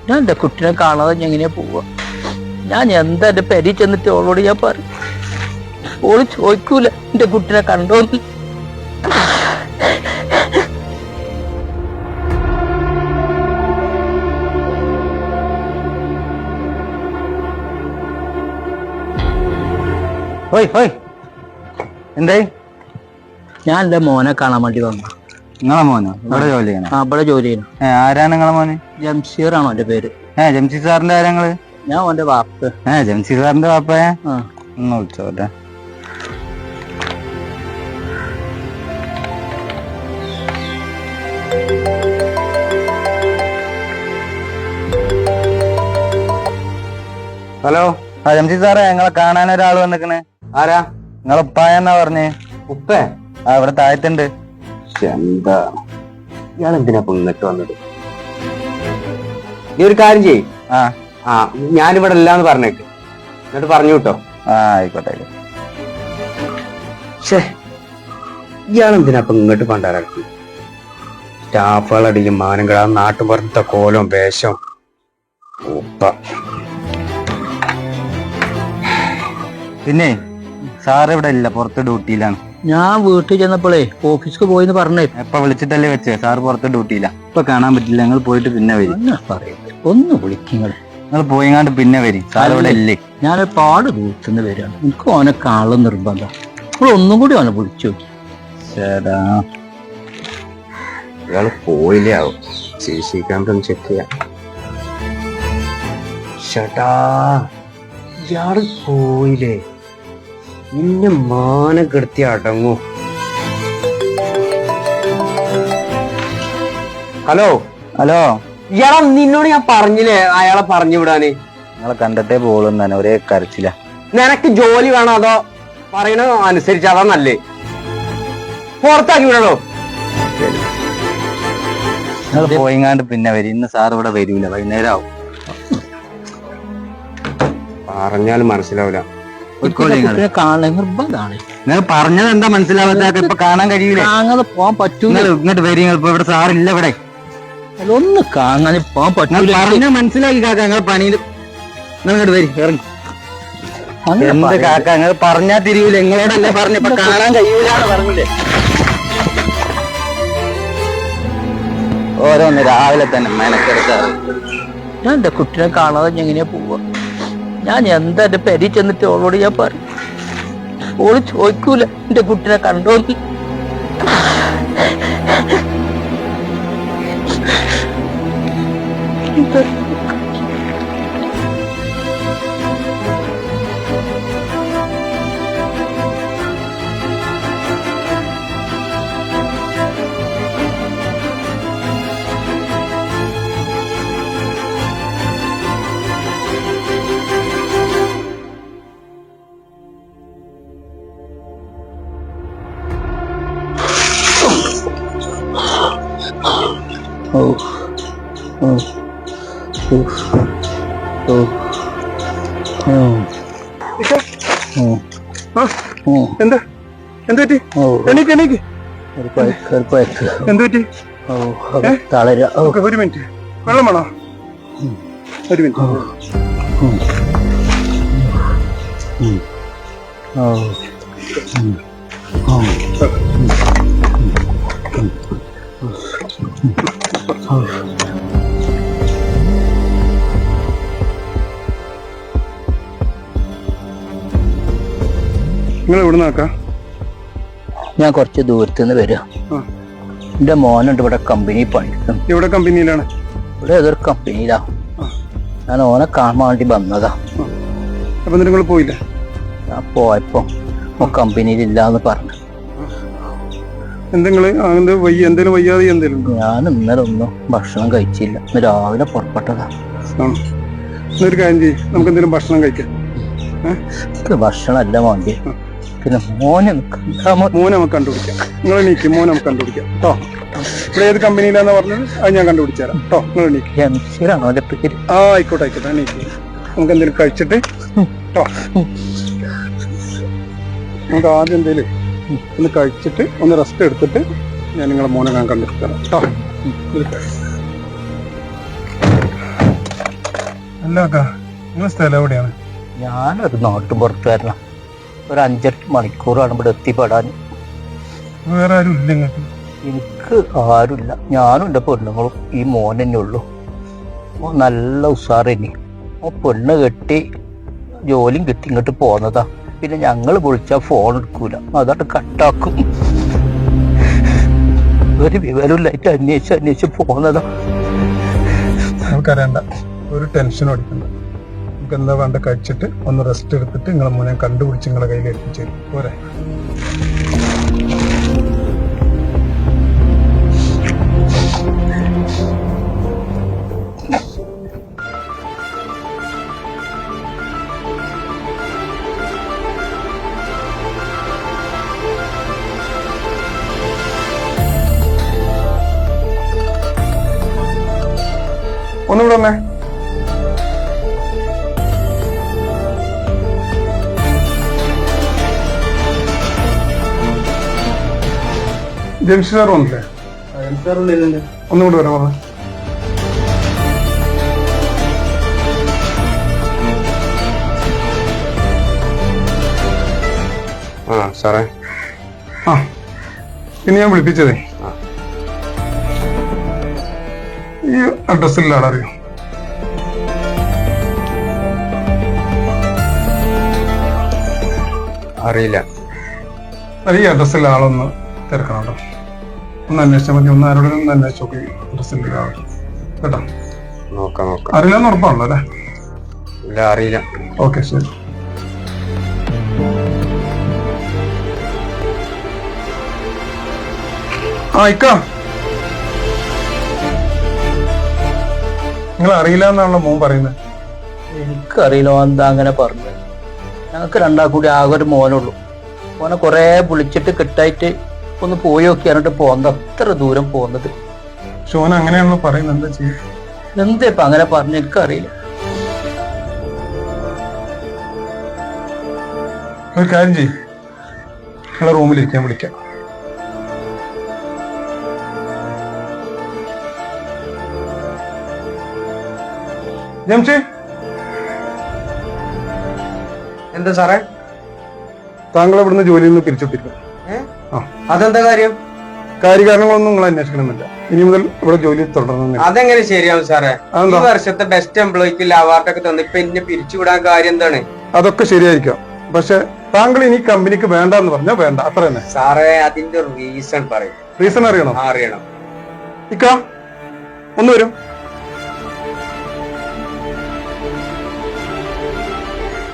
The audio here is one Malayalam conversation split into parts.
ഞാൻ എന്റെ കുട്ടിനെ കാണാതെ ഞാൻ എങ്ങനെയാ പോവാ? ഞാൻ എന്താ എന്റെ പെരി ചെന്നിട്ട് ഓളോട് ഞാൻ പറയും? ഓള് ചോദിക്കൂല എന്റെ കുട്ടിനെ കണ്ടോന്ന്. ഹോയ് ഹോയ്, എന്തായി? ഞാൻ എന്റെ മോനെ കാണാൻ വേണ്ടി വന്നു. നിങ്ങളെ മോനോ? ഇവിടെ ജോലി ചെയ്യണം? ഇവിടെ ജോലി ചെയ്യണം. ആരാണ് നിങ്ങളെ മോന്? ജംഷീർ ആണോ എന്റെ പേര്? ജംഷീർ സാറിന്റെ ആരാങ്ങള്? ഞാൻ ഓന്റെ വാപ്പ്. ജംഷീർ സാറിന്റെ വാപ്പയെ ഒന്ന് വിളിച്ചോട്ടെ. ഹലോ, ജംഷീർ സാറേ, ഞങ്ങളെ കാണാൻ ഒരാൾ വന്നിക്കണ്. ആരാ? നിങ്ങളെ ഉപ്പായെന്നാ പറഞ്ഞേ. ഉപ്പേ? ഇവിടെ താഴത്തുണ്ട്. എന്താ ഇയാളെന്തിനാ ഇങ്ങോട്ട് വന്നത്? നീ ഒരു കാര്യം ചെയ്യ്. ഞാനിവിടെ ഇല്ലാന്ന് പറഞ്ഞേക്ക്, എന്നിട്ട് പറഞ്ഞു കേട്ടോ. ആയിക്കോട്ടെ. ഇയാളെന്തിനാ ഇങ്ങോട്ട് പണ്ടാരാക്കി? സ്റ്റാഫുകളടിയും മാനം കിടാ നാട്ടും പുറത്തെ കോലം വേഷം ഉപ്പ. പിന്നെ സാർ ഇവിടെ ഇല്ല, പുറത്ത് ഡ്യൂട്ടിയിലാണ്. ഞാൻ വീട്ടിൽ ചെന്നപ്പോഴേ ഓഫീസിൽ പോയിന്ന് പറഞ്ഞേ. എപ്പ വിളിച്ചിട്ടല്ലേ വെച്ചേ? സാർ പുറത്ത് ഡ്യൂട്ടിയില്ല, ഇപ്പൊ കാണാൻ പറ്റില്ല. ഞങ്ങൾ പോയിട്ട് പിന്നെ വരും. ഒന്ന് വിളിക്കുക. നിങ്ങൾ പോയിങ്ങാണ്ട് പിന്നെ വരും. സാർ ഇവിടെ ഇല്ലേ? ഞാൻ ഒരുപാട് ദൂരത്തുനിന്ന് വരികയാണ്. എനിക്ക് ഓനെ കാണും നിർബന്ധം. അപ്പോൾ ഒന്നും കൂടി ഓനെ വിളിച്ചു നോക്കി. ചേടാ, ഇയാള് പോയില്ലേ ആവും. CC ക്യാമറ ചെക്ക് ചെയ്യാം. ചേട്ടാ, ഇയാള് പോയില്ലേ? ഇന്നെ മാനം കെടുത്തി അടങ്ങൂ. ഹലോ ഹലോ, ഇയാളെ നിന്നോട് ഞാൻ പറഞ്ഞില്ലേ അയാളെ പറഞ്ഞു വിടാന്? നിങ്ങളെ കണ്ടിട്ടേ പോകും തന്നെ, ഒരേ കരച്ചില്ല. നിനക്ക് ജോലി വേണോ അതോ പറയണ അനുസരിച്ച് അതാ നല്ലേ? പുറത്താക്കി വിടണോ? നിങ്ങൾ പോയിങ്ങാണ്ട് പിന്നെ വരും. ഇന്ന് സാർ ഇവിടെ വരൂല, വൈകുന്നേരം ആവും. പറഞ്ഞാലും മനസ്സിലാവില്ല. നിർബന്ധമാണ്. നിങ്ങൾ പറഞ്ഞത് എന്താ മനസ്സിലാവാത്ത? ഇപ്പൊ കാണാൻ കഴിയൂല, പോകാൻ പറ്റൂല. ഇങ്ങോട്ട് വരും. ഇപ്പൊ ഇവിടെ സാറില്ല ഇവിടെ. ഒന്ന് കാണാൻ പോകാൻ പറ്റൂല. പറഞ്ഞ മനസ്സിലാക്കി കാക്ക, നിങ്ങൾ പണിയിൽ ഇങ്ങോട്ട് വരും, ഇറങ്ങി. എന്ത് കാക്ക, നിങ്ങൾ പറഞ്ഞാ തിരിയൂല. നിങ്ങളോടല്ലേ പറഞ്ഞു, ഇപ്പൊ കാണാൻ കഴിയൂലെന്ന് പറഞ്ഞില്ലേ? ഓരോന്ന് രാവിലെ തന്നെ മെനക്കെടുക്കാറ്. ഞാൻ എന്റെ കുട്ടിനെ കാണാതെ ഞാൻ എങ്ങനെയാ പോവാ? ഞാൻ എന്താ എന്റെ പെരി ചെന്നിട്ട് ഓളോട് ഞാൻ പറയും? ഓള് ചോദിക്കൂല എന്റെ കുട്ടിനെ കണ്ടോന്ന്. എന്താ എന്ത് പറ്റി? എണീക്ക് എണീക്ക്. എന്ത് പറ്റി? ഒരു മിനിറ്റ്, വെള്ളം വേണോ? ഒരു മിനിറ്റ്. നിങ്ങൾ എവിടെ നിന്നാക്കാ? ഞാൻ കുറച്ച് ദൂരത്തുനിന്ന് വരിക. എന്റെ മോനുണ്ട് ഇവിടെ കമ്പനി പണിക്കും. എവിടെ കമ്പനിയിലാണ്? ഇവിടെ ഏതൊരു കമ്പനിയിലാ. ഞാൻ ഓനെ കാണാൻ വേണ്ടി വന്നതാ. അപ്പൊ നിങ്ങൾ പോയില്ല? ഞാൻ പോയപ്പോ കമ്പനിയിൽ ഇല്ലാന്ന് പറഞ്ഞു. എന്തെങ്കിലും വയ്യാതെ എന്തെങ്കിലും? ഞാൻ ഇന്നലെ ഒന്നും ഭക്ഷണം കഴിച്ചില്ല. ഇന്ന് രാവിലെ പുറപ്പെട്ടതാ. ഒരു കാര്യം ചെയ്യ്, നമുക്ക് എന്തെങ്കിലും ഭക്ഷണം കഴിക്കാം. ഭക്ഷണം അല്ല വേണ്ടി, പിന്നെ മോനെ നമുക്ക് കണ്ടുപിടിക്കാം. നിങ്ങൾ എണീക്ക്, മോനെ നമുക്ക് കണ്ടുപിടിക്കാം കേട്ടോ. ഇവിടെ ഏത് കമ്പനിയിലാന്ന് പറഞ്ഞത് അത് ഞാൻ കണ്ടുപിടിച്ചു തരാം കേട്ടോ. നിങ്ങൾ എണീക്ക്. ആയിക്കോട്ടെ ആയിക്കോട്ടെ, എണീക്ക്. നമുക്ക് എന്തെങ്കിലും കഴിച്ചിട്ട് കേട്ടോ. നമുക്ക് ആദ്യം എന്തേലും ഒന്ന് കഴിച്ചിട്ട് ഒന്ന് റെസ്റ്റ് എടുത്തിട്ട് ഞാൻ നിങ്ങളെ മോനെ ഞാൻ കണ്ടുപിടിച്ചു തരാം കേട്ടോ. അല്ല നിങ്ങളെ സ്ഥലം എവിടെയാണ്? ഞാനൊരു നാട്ടുപുറത്തുകാരനാ. ഒരു 5-8 മണിക്കൂറാണ് ഇവിടെ എത്തിപ്പെടാൻ. വേറെ ആരും ഇല്ല നിങ്ങൾക്ക്? എനിക്ക് ആരുമില്ല. ഞാനും എൻ്റെ പെണ്ണുങ്ങളും ഈ മോൻ തന്നെ ഉള്ളൂ. ഓ നല്ല ഉഷാറന്നെ. ഓ പെണ്ണ് കെട്ടി ജോലിയും കിട്ടി ഇങ്ങോട്ട് പോന്നതാ. പിന്നെ ഞങ്ങൾ വിളിച്ചാൽ ഫോൺ എടുക്കൂല, അതാണ് കട്ടാക്കും. ഒരു വിവരമില്ലായിട്ട് അന്വേഷിച്ച് പോന്നതാ. നമുക്കറിയണ്ട, ഒരു ടെൻഷനും അടിക്കണ്ട. നമുക്ക് എന്താ വേണ്ട കഴിച്ചിട്ട് ഒന്ന് റെസ്റ്റ് എടുത്തിട്ട് നിങ്ങളെ മോനെ കണ്ടുപിടിച്ച് നിങ്ങളെ കയ്യിൽ ഏൽപ്പിച്ചു തരും. പോരെ? ഒന്നുകൂടെ വന്നേ. ജംഷി സാർ വന്നില്ലേ? ഒന്നുകൂടെ വരാം. പറഞ്ഞ സാറേ. പിന്നെ ഞാൻ വിളിപ്പിച്ചതേ, ഈ അഡ്രസ്സിലുള്ള ആളറിയോ? അറിയില്ല. ഈ അഡ്രസ്സിലുള്ള ആളൊന്ന് തിരക്കണം കേട്ടോ. ഒന്ന് അന്വേഷിച്ചാൽ മതി. ഒന്ന് ആരോടും ഒന്ന് അന്വേഷിച്ച് നോക്കി അഡ്രസ്സിലുള്ള ആൾ കേട്ടോ. നോക്കാം. അറിയില്ലെന്ന് ഉറപ്പാണല്ലോ അല്ലേ? ഇല്ല, അറിയില്ല. ഓക്കെ, ശരി. ഇക്ക, നിങ്ങൾ അറിയില്ല എന്നാണല്ലോ മോൻ പറയുന്നത്. എനിക്കറിയില്ല എന്താ അങ്ങനെ പറഞ്ഞത്. ഞങ്ങൾക്ക് രണ്ടാൾ കൂടി ആകെ ഒരു മോനുള്ളൂ. മോനെ കുറെ വിളിച്ചിട്ട് കിട്ടായിട്ട് ഒന്ന് പോയി നോക്കി എന്നിട്ട് പോകുന്നത്. അത്ര ദൂരം പോകുന്നത്. ഷോൻ അങ്ങനെയാണല്ലോ പറയുന്നത്. എന്താ ചെയ്യും? എന്താ ഇപ്പൊ അങ്ങനെ പറഞ്ഞു? എനിക്കറിയില്ല. ഒരു കാര്യം ചെയ്യും, നിങ്ങളെ റൂമിലിരിക്കാൻ വിളിക്കാം. ജംഷി, എന്താ സാറേ? താങ്കൾ ഇവിടുന്ന് ജോലിയിൽ നിന്ന് പിരിച്ചുവിട്ടിരിക്കുന്നു. അതെന്താ കാര്യം? കാര്യകാരണങ്ങളൊന്നും നിങ്ങൾ അന്വേഷിക്കണമെന്നില്ല. ഇനി മുതൽ ഇവിടെ ജോലി തുടരണം. അതെങ്ങനെ ശരിയാവും സാറേ? ഈ വർഷത്തെ ബെസ്റ്റ് എംപ്ലോയിക്ക് അവാർഡൊക്കെ തന്നു, ഇപ്പൊ എന്നെ പിരിച്ചുവിടാൻ കാര്യം എന്താണ്? അതൊക്കെ ശരിയായിരിക്കാം, പക്ഷെ താങ്കൾ ഇനി കമ്പനിക്ക് വേണ്ടെന്ന് പറഞ്ഞാൽ വേണ്ട, അത്ര തന്നെ. സാറേ, അതിന്റെ റീസൺ പറയും. റീസൺ അറിയണം? അറിയണം. ഇക്ക ഒന്ന് വരും.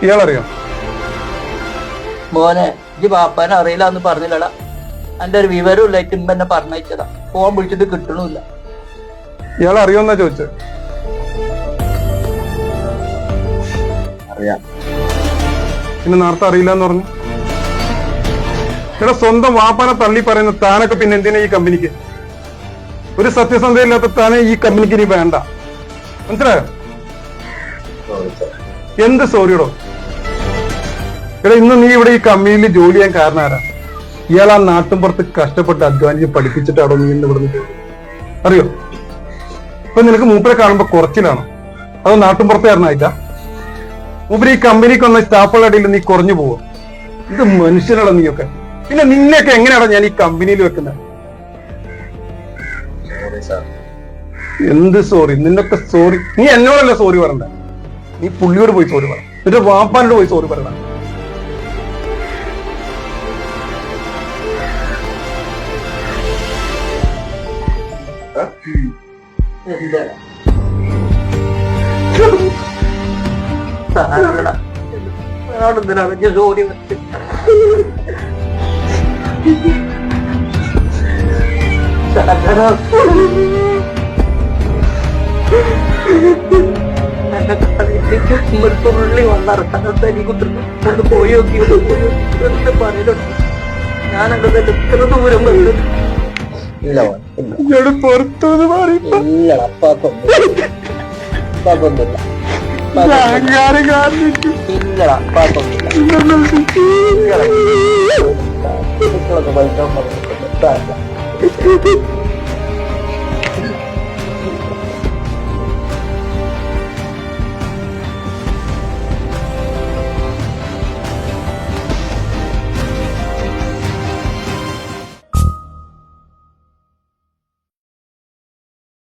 ഇയാളറിയോ? മോനെ, ഈ ബാപ്പാനെ അറിയില്ല എന്ന് പറഞ്ഞില്ലടാ. എന്റെ ഒരു വിവരം ഇല്ലായിട്ട് ഇമ്മ എന്നെ പറഞ്ഞയച്ചതാ. ഫോൺ വിളിച്ചിട്ട് കിട്ടണില്ല. ഇയാൾ അറിയോന്നാ ചോദിച്ചത്? അറിയാം. പിന്നെ നേരത്തെ അറിയില്ല എന്ന് പറഞ്ഞു. ഇവിടെ സ്വന്തം വാപ്പാനെ തള്ളി പറയുന്ന താനൊക്കെ പിന്നെ എന്തിനാ ഈ കമ്പനിക്ക്? ഒരു സത്യസന്ധയില്ലാത്ത താനെ ഈ കമ്പനിക്ക് ഇനി വേണ്ട. മനസ്സിലായോ? എന്ത് സോറിയടോ? ഇവിടെ ഇന്ന് നീ ഇവിടെ ഈ കമ്പനിയിൽ ജോലി ചെയ്യാൻ കാരണം ആരാ? ഇയാൾ ആ നാട്ടിൻപുറത്ത് കഷ്ടപ്പെട്ട് അധ്വാനിച്ച് പഠിപ്പിച്ചിട്ടാണോ നീ ഇന്ന് ഇവിടെ അറിയോ? ഇപ്പൊ നിനക്ക് മൂപ്പരെ കാണുമ്പോ കുറച്ചിലാണോ, അതോ നാട്ടിൻപുറത്തുകാരനായിട്ടാ? മൂപ്പര് ഈ കമ്പനിക്ക് വന്ന സ്റ്റാഫുകളുടെ ഇടയിൽ നീ കുറഞ്ഞു പോവോ? ഇത് മനുഷ്യനാണോ നീയൊക്കെ? പിന്നെ നിന്നെയൊക്കെ എങ്ങനെയാണോ ഞാൻ ഈ കമ്പനിയിൽ വെക്കുന്നത്? എന്ത് സോറി? നിന്നൊക്കെ സോറി? നീ എന്നോടല്ല സോറി പറയണ്ട, നീ പുള്ളിയോട് പോയി സോറി പറ. നിന്റെ വാപ്പാനോട് പോയി സോറി പറയണം. ജോലി തുള്ളി വന്നിറക്കാനൊന്ന് പോയി നോക്കി എന്ന് പറഞ്ഞിട്ടുണ്ട്. ഞാനങ്ങനെ എത്ര ദൂരം വന്നത്. പുറത്തുനിന്ന് മാറി ഇല്ലടാ.